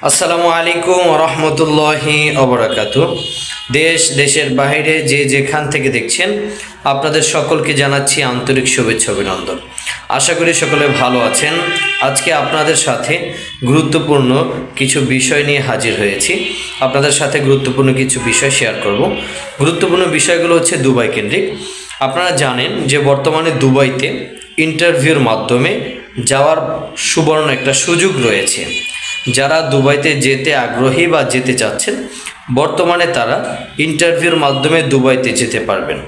আসসালামু আলাইকুম ওয়া রাহমাতুল্লাহি ওয়া বারাকাতুহু। দেশ দেশের বাইরে যে যেখান থেকে দেখছেন আপনাদের সকলকে জানাচ্ছি আন্তরিক শুভেচ্ছা অভিনন্দন। আশা করি সকলে ভালো আছেন। আজকে আপনাদের সাথে গুরুত্বপূর্ণ কিছু বিষয় নিয়ে হাজির হয়েছি। আপনাদের সাথে গুরুত্বপূর্ণ কিছু বিষয় শেয়ার করব। গুরুত্বপূর্ণ বিষয়গুলো হচ্ছে দুবাই কেন্দ্রিক। আপনারা জানেন যে বর্তমানে দুবাইতে ইন্টারভিউর মাধ্যমে যাওয়ার সুবর্ণ একটা সুযোগ রয়েছে। যারা দুবাইতে যেতে আগ্রহী বা যেতে চাচ্ছেন বর্তমানে তারা ইন্টারভিউর মাধ্যমে দুবাইতে যেতে পারবেন।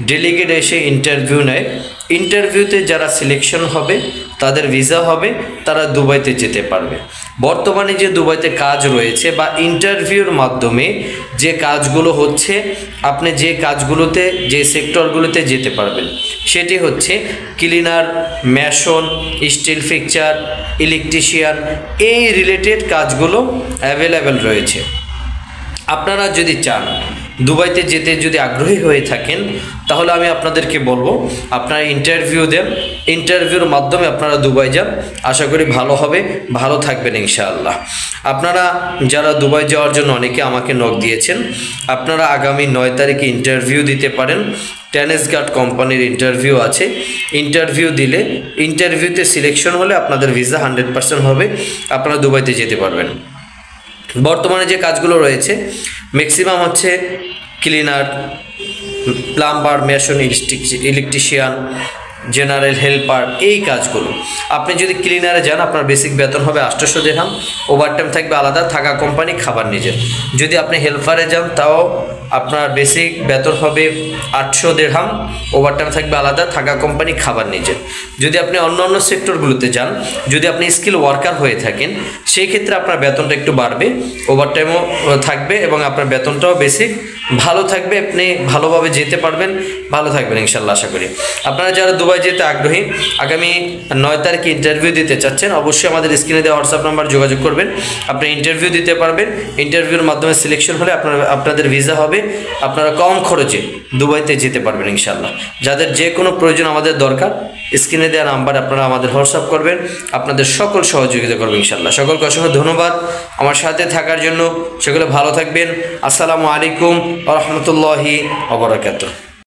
ডেলিগেট এসে ইন্টারভিউ নেয়, ইন্টারভিউতে যারা সিলেকশন হবে তাদের ভিসা হবে, তারা দুবাইতে যেতে পারবে। বর্তমানে যে দুবাইতে কাজ রয়েছে বা ইন্টারভিউর মাধ্যমে যে কাজগুলো হচ্ছে, আপনি যে কাজগুলোতে যে সেক্টরগুলোতে যেতে পারবেন সেটি হচ্ছে cleaner, mason, steel fixture, electrician, এই রিলেটেড কাজগুলো অ্যাভেলেবেল রয়েছে। আপনারা যদি চান দুবাইতে যেতে যদি আগ্রহী হয়ে থাকেন তাহলে আমি আপনাদেরকে বলবো আপনারা ইন্টারভিউ দেন, ইন্টারভিউর মাধ্যমে আপনারা দুবাই যান। আশা করি ভালো হবে, ভালো থাকবেন ইনশাআল্লাহ। আপনারা যারা দুবাই যাওয়ার জন্য অনেকে আমাকে নক দিয়েছেন, আপনারা আগামী 9 তারিখে ইন্টারভিউ দিতে পারেন। টেনিস গার্ড কোম্পানির ইন্টারভিউ আছে। ইন্টারভিউ দিলে ইন্টারভিউতে সিলেকশন হলে আপনাদের ভিসা 100% হবে, আপনারা দুবাইতে যেতে পারবেন। বর্তমানে যে কাজগুলো রয়েছে ম্যাক্সিমাম হচ্ছে cleaner, plumber, mason, electrician, general helper, এই কাজগুলো। আপনি যদি ক্লিনারে যান আপনার বেসিক বেতন হবে 800 দিরহাম, ওভারটাইম থাকবে আলাদা, থাকা কোম্পানি, খাবার নিজের। যদি আপনি হেল্পারে যান তাও আপনার বেসিক বেতন হবে 800 দিরহাম, ওভারটাইম থাকবে আলাদা, থাকা কোম্পানি, খাবার নিজের। যদি আপনি অন্য অন্য সেক্টরগুলোতে যান, যদি আপনি স্কিল ওয়ার্কার হয়ে থাকেন সেই ক্ষেত্রে আপনার বেতনটা একটু বাড়বে, ওভারটাইমও থাকবে এবং আপনার বেতনটাও বেসিক ভালো থাকবে। আপনি ভালোভাবে যেতে পারবেন, ভালো থাকবেন ইনশাল্লাহ। আশা করি আপনারা যারা দুবাই যেতে আগ্রহী, আগামী 9 তারিখে ইন্টারভিউ দিতে চাচ্ছেন, অবশ্যই আমাদের স্ক্রিনে দেওয়া হোয়াটসঅ্যাপ নাম্বার যোগাযোগ করবেন। আপনি ইন্টারভিউ দিতে পারবেন। ইন্টারভিউর মাধ্যমে সিলেকশন হলে আপনাদের ভিসা হবে, আপনারা কম খরচে দুবাইতে যেতে পারবেন ইনশাল্লাহ। যাদের যে কোনো প্রয়োজন আমাদের দরকার, স্ক্রিনে দেওয়া নাম্বার আপনারা আমাদের হোয়াটসঅ্যাপ করবেন, আপনাদের সকল সহযোগিতা করবেন ইনশাল্লাহ। সকলকে অসংখ্য ধন্যবাদ আমার সাথে থাকার জন্য। সকলে ভালো থাকবেন। আসসালামু আলাইকুম ওয়া রাহমাতুল্লাহি ওয়া বারাকাতুহু।